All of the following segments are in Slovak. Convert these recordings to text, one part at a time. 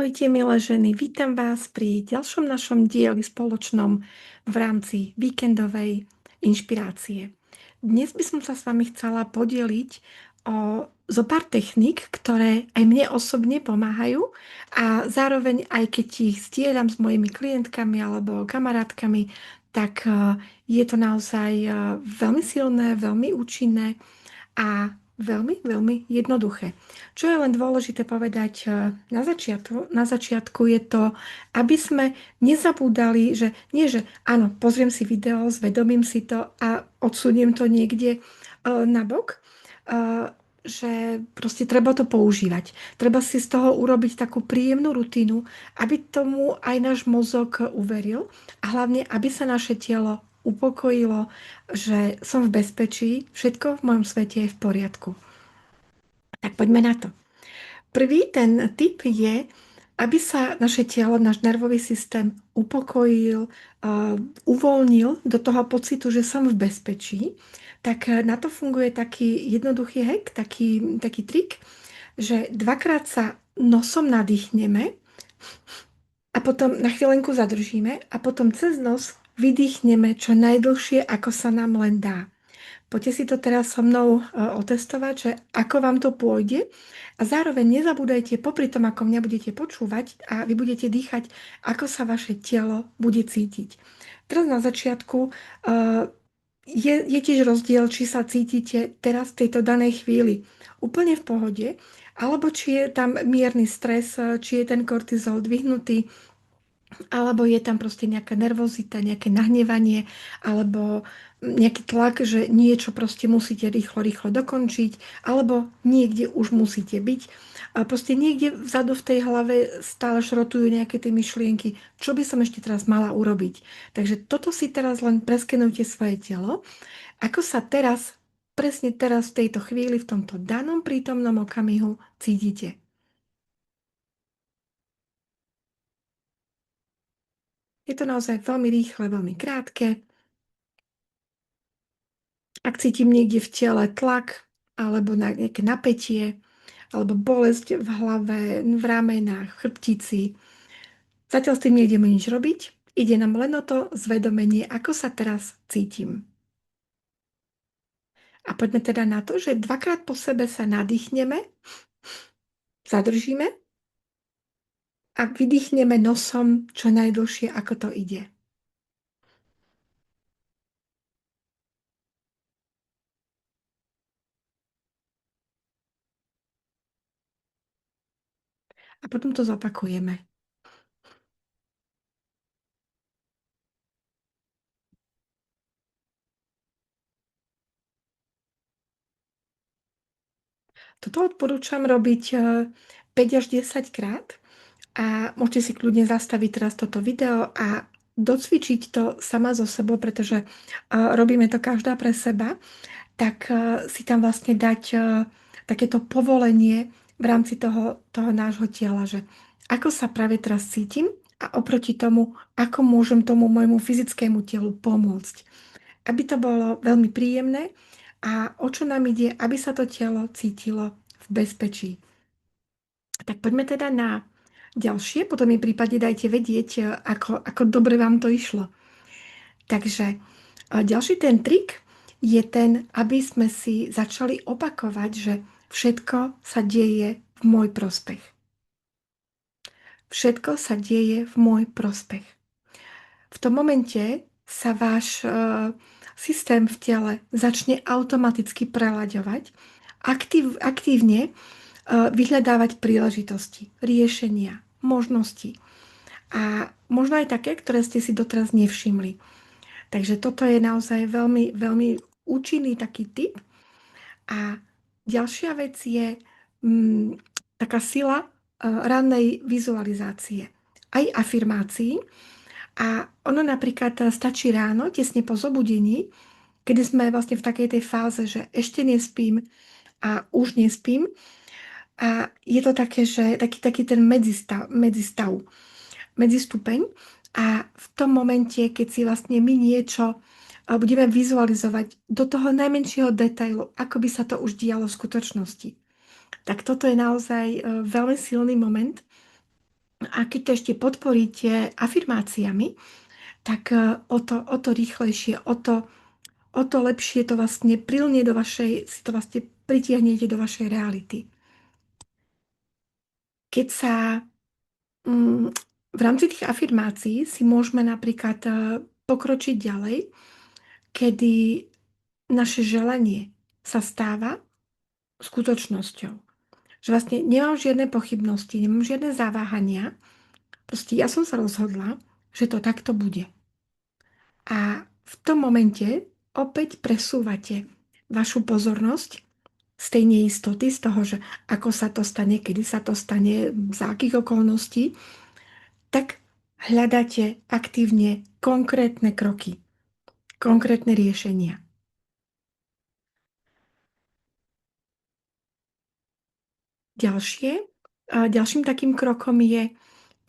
Ahojte, milé ženy, vítam vás pri ďalšom našom dieli spoločnom v rámci víkendovej inšpirácie. Dnes by som sa s vami chcela podeliť o zo pár techník, ktoré aj mne osobne pomáhajú a zároveň aj keď ich zdieľam s mojimi klientkami alebo kamarátkami, tak je to naozaj veľmi silné, veľmi účinné a veľmi, veľmi jednoduché. Čo je len dôležité povedať na začiatku je to, aby sme nezabúdali, že nie, že áno, pozriem si video, zvedomím si to a odsuniem to niekde nabok, že proste treba to používať. Treba si z toho urobiť takú príjemnú rutinu, aby tomu aj náš mozog uveril a hlavne, aby sa naše telo upokojilo, že som v bezpečí, všetko v mojom svete je v poriadku. Tak poďme na to. Prvý ten tip je, aby sa naše telo, náš nervový systém upokojil, uvoľnil do toho pocitu, že som v bezpečí, tak na to funguje taký jednoduchý hack, taký trik, že dvakrát sa nosom nadýchneme a potom na chvíľenku zadržíme a potom cez nos vydýchneme čo najdlhšie, ako sa nám len dá. Poďte si to teraz so mnou otestovať, že ako vám to pôjde a zároveň nezabúdajte, popri tom, ako mňa budete počúvať a vy budete dýchať, ako sa vaše telo bude cítiť. Teraz na začiatku je tiež rozdiel, či sa cítite teraz v tejto danej chvíli úplne v pohode, alebo či je tam mierny stres, či je ten kortizol dvihnutý, alebo je tam proste nejaká nervozita, nejaké nahnevanie, alebo nejaký tlak, že niečo proste musíte rýchlo dokončiť, alebo niekde už musíte byť. A proste niekde vzadu v tej hlave stále šrotujú nejaké tie myšlienky, čo by som ešte teraz mala urobiť. Takže toto si teraz len preskenujte svoje telo. Ako sa teraz, presne teraz v tejto chvíli, v tomto danom prítomnom okamihu cítite. Je to naozaj veľmi rýchle, veľmi krátke. Ak cítim niekde v tele tlak alebo nejaké napätie alebo bolesť v hlave, v ramenách, v chrbtici, zatiaľ s tým nejdeme nič robiť. Ide nám len o to zvedomenie, ako sa teraz cítim. A poďme teda na to, že dvakrát po sebe sa nadýchneme, zadržíme a vydýchneme nosom čo najdlhšie, ako to ide. A potom to zopakujeme. Toto odporúčam robiť 5 až 10 krát a môžete si kľudne zastaviť teraz toto video a docvičiť to sama so sebou, pretože robíme to každá pre seba, tak si tam vlastne dať takéto povolenie v rámci toho nášho tela, že ako sa práve teraz cítim a oproti tomu, ako môžem tomu môjmu fyzickému telu pomôcť. Aby to bolo veľmi príjemné a o čo nám ide, aby sa to telo cítilo v bezpečí. Tak poďme teda na ďalšie, potom mi prípadne dajte vedieť, ako dobre vám to išlo. Takže ďalší ten trik je ten, aby sme si začali opakovať, že všetko sa deje v môj prospech. Všetko sa deje v môj prospech. V tom momente sa váš systém v tele začne automaticky prelaďovať, aktívne vyhľadávať príležitosti, riešenia, možnosti. A možno aj také, ktoré ste si doteraz nevšimli. Takže toto je naozaj veľmi, veľmi účinný taký tip. A ďalšia vec je taká sila rannej vizualizácie, aj afirmácií. A ono napríklad stačí ráno, tesne po zobudení, kedy sme vlastne v takej tej fáze, že ešte nespím a už nespím. A je to také, že taký ten medzistupeň. A v tom momente, keď si vlastne my niečo budeme vizualizovať do toho najmenšieho detailu, ako by sa to už dialo v skutočnosti. Tak toto je naozaj veľmi silný moment, A keď to ešte podporíte afirmáciami, tak o to rýchlejšie, o to lepšie to vlastne prilnie do vašej, si to vlastne pritiahnete do vašej reality. Keď sa mm, v rámci tých afirmácií si môžeme napríklad pokročiť ďalej, kedy naše želanie sa stáva skutočnosťou. Že vlastne nemám žiadne pochybnosti, nemám žiadne zaváhania. Proste ja som sa rozhodla, že to takto bude. A v tom momente opäť presúvate vašu pozornosť z tej neistoty, z toho, že ako sa to stane, kedy sa to stane, za akých okolností, tak hľadáte aktívne konkrétne kroky, konkrétne riešenia. Ďalšie, ďalším takým krokom je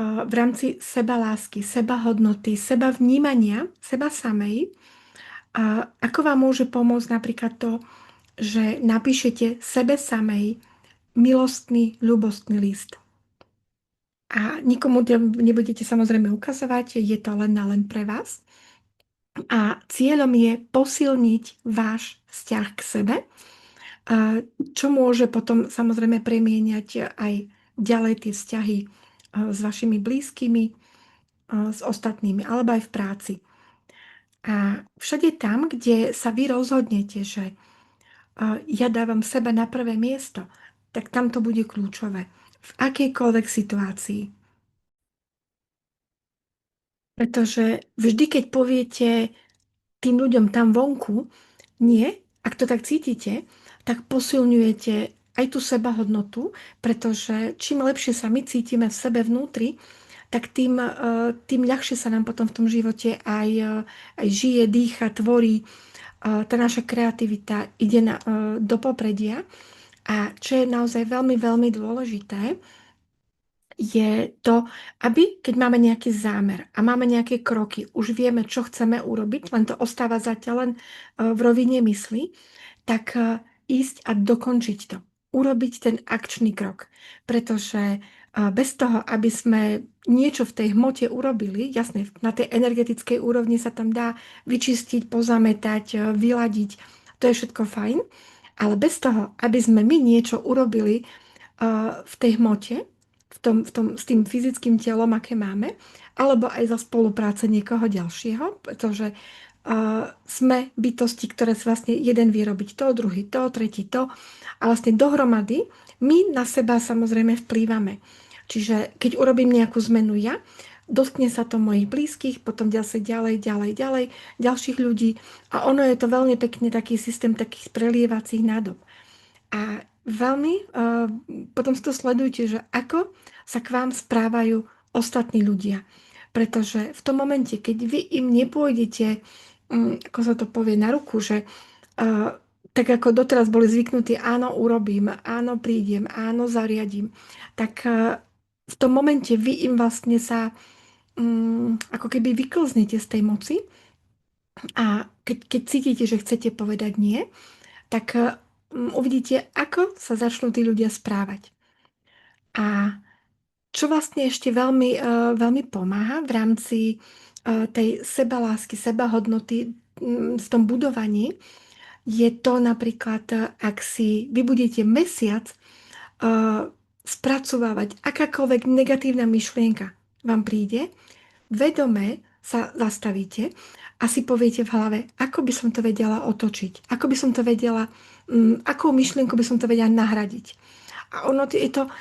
v rámci sebalásky, sebahodnoty, seba vnímania, seba samej. Ako vám môže pomôcť napríklad to, že napíšete sebe samej milostný, ľubostný list. A nikomu to nebudete samozrejme ukazovať, je to len na len pre vás. A cieľom je posilniť váš vzťah k sebe, čo môže potom samozrejme premieňať aj ďalej tie vzťahy s vašimi blízkymi, s ostatnými, alebo aj v práci. A všade tam, kde sa vy rozhodnete, že ja dávam seba na prvé miesto, tak tam to bude kľúčové. V akejkoľvek situácii. Pretože vždy, keď poviete tým ľuďom tam vonku, nie, ak to tak cítite, tak posilňujete aj tú sebahodnotu, pretože čím lepšie sa my cítime v sebe vnútri, tak tým ľahšie sa nám potom v tom živote aj žije, dýcha, tvorí. Tá naša kreativita ide do popredia. A čo je naozaj veľmi, veľmi dôležité, je to, aby keď máme nejaký zámer a máme nejaké kroky, už vieme, čo chceme urobiť, len to ostáva zatiaľ len v rovine mysli, tak ísť a dokončiť to. Urobiť ten akčný krok. Pretože bez toho, aby sme niečo v tej hmote urobili, jasne, na tej energetickej úrovni sa tam dá vyčistiť, pozametať, vyladiť, to je všetko fajn, ale bez toho, aby sme my niečo urobili v tej hmote, s tým fyzickým telom, aké máme, alebo aj za spolupráce niekoho ďalšieho, pretože sme bytosti, ktoré si vlastne jeden vie robiť to, druhý to, tretí to a vlastne dohromady my na seba samozrejme vplývame. Čiže keď urobím nejakú zmenu ja, dotkne sa to mojich blízkych, potom ďalej, ďalej, ďalších ľudí a ono je to veľmi pekne taký systém takých prelievacích nádob. A veľmi potom si to sledujte, že ako sa k vám správajú ostatní ľudia. Pretože v tom momente, keď vy im nepôjdete, ako sa to povie, na ruku, že tak ako doteraz boli zvyknutí, áno, urobím, áno, prídem, áno, zariadím, tak v tom momente vy im vlastne sa ako keby vyklznete z tej moci a keď cítite, že chcete povedať nie, tak uvidíte, ako sa začnú tí ľudia správať. A čo vlastne ešte veľmi, veľmi pomáha v rámci tej sebalásky, sebahodnoty v tom budovaní, je to napríklad, ak si vy budete mesiac spracovávať akákoľvek negatívna myšlienka vám príde, vedome sa zastavíte a si poviete v hlave, ako by som to vedela otočiť, ako by som to vedela, akou myšlienku by som to vedela nahradiť. A ono je to,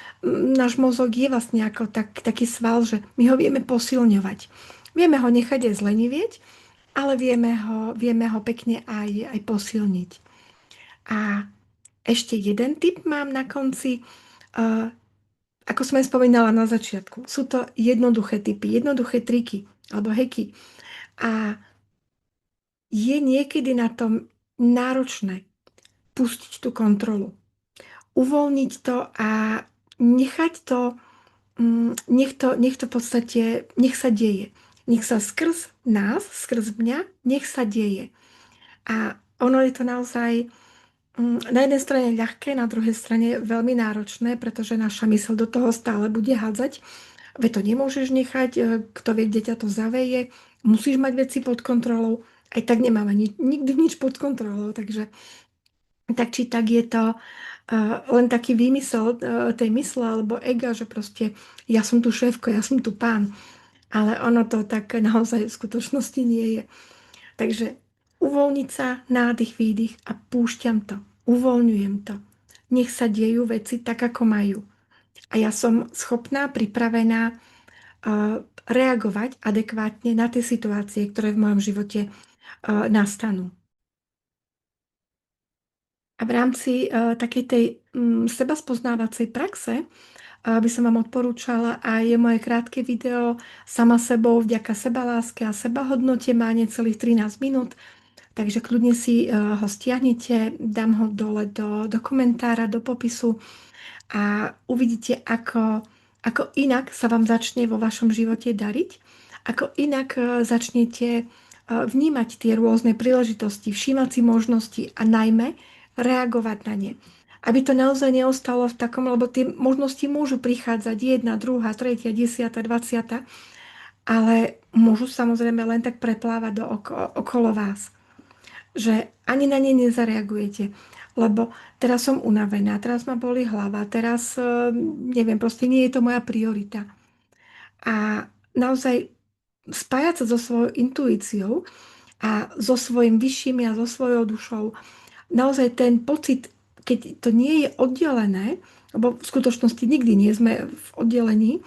náš mozog je vlastne ako taký sval, že my ho vieme posilňovať. Vieme ho nechať aj zlenivieť, ale vieme ho pekne aj posilniť. A ešte jeden tip mám na konci. Ako som aj spomínala na začiatku, sú to jednoduché tipy, jednoduché triky alebo heky. A je niekedy na tom náročné pustiť tú kontrolu. Uvoľniť to a nechať to, nech to v podstate, nech sa deje. Nech sa skrz nás, skrz mňa, nech sa deje. A ono je to naozaj na jednej strane ľahké, na druhej strane veľmi náročné, pretože naša myseľ do toho stále bude hádzať Veď to nemôžeš nechať, kto vie, kde ťa to zaveje, musíš mať veci pod kontrolou. Aj tak nemáme nikdy nič pod kontrolou, takže tak či tak je to len taký výmysel tej mysle alebo ega, že proste ja som tu šéfko, ja som tu pán. Ale ono to tak naozaj v skutočnosti nie je. Takže uvoľniť sa, nádych, výdych a púšťam to. Uvoľňujem to. Nech sa dejú veci tak, ako majú. A ja som schopná, pripravená reagovať adekvátne na tie situácie, ktoré v mojom živote nastanú. A v rámci takej tej sebaspoznávacej praxe by som vám odporúčala aj moje krátke video Sama sebou vďaka sebaláske a sebahodnote, má necelých 13 minút, takže kľudne si ho stiahnite, dám ho dole do komentára, do popisu a uvidíte, ako inak sa vám začne vo vašom živote dariť, ako inak začnete vnímať tie rôzne príležitosti, všímať si možnosti a najmä reagovať na ne. Aby to naozaj neostalo v takom, lebo tie možnosti môžu prichádzať jedna, druhá, tretia, desiata, 20, ale môžu samozrejme len tak preplávať okolo vás, že ani na ne nezareagujete. Lebo teraz som unavená, teraz ma boli hlava, teraz neviem, proste nie je to moja priorita. A naozaj spájať sa so svojou intuíciou a so svojím vyšším a so svojou dušou. Naozaj ten pocit, keď to nie je oddelené, lebo v skutočnosti nikdy nie sme v oddelení,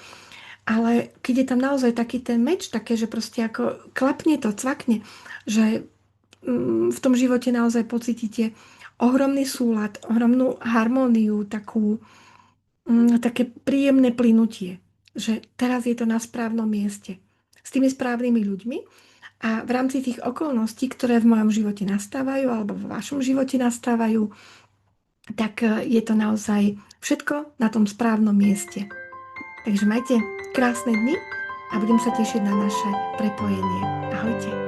ale keď je tam naozaj taký ten meč, také, že proste ako klapne to, cvakne, že v tom živote naozaj pocítite ohromný súlad, ohromnú harmóniu, také príjemné plynutie, že teraz je to na správnom mieste s tými správnymi ľuďmi a v rámci tých okolností, ktoré v mojom živote nastávajú alebo v vašom živote nastávajú, tak je to naozaj všetko na tom správnom mieste. Takže majte krásne dni a budem sa tešiť na naše prepojenie. Ahojte.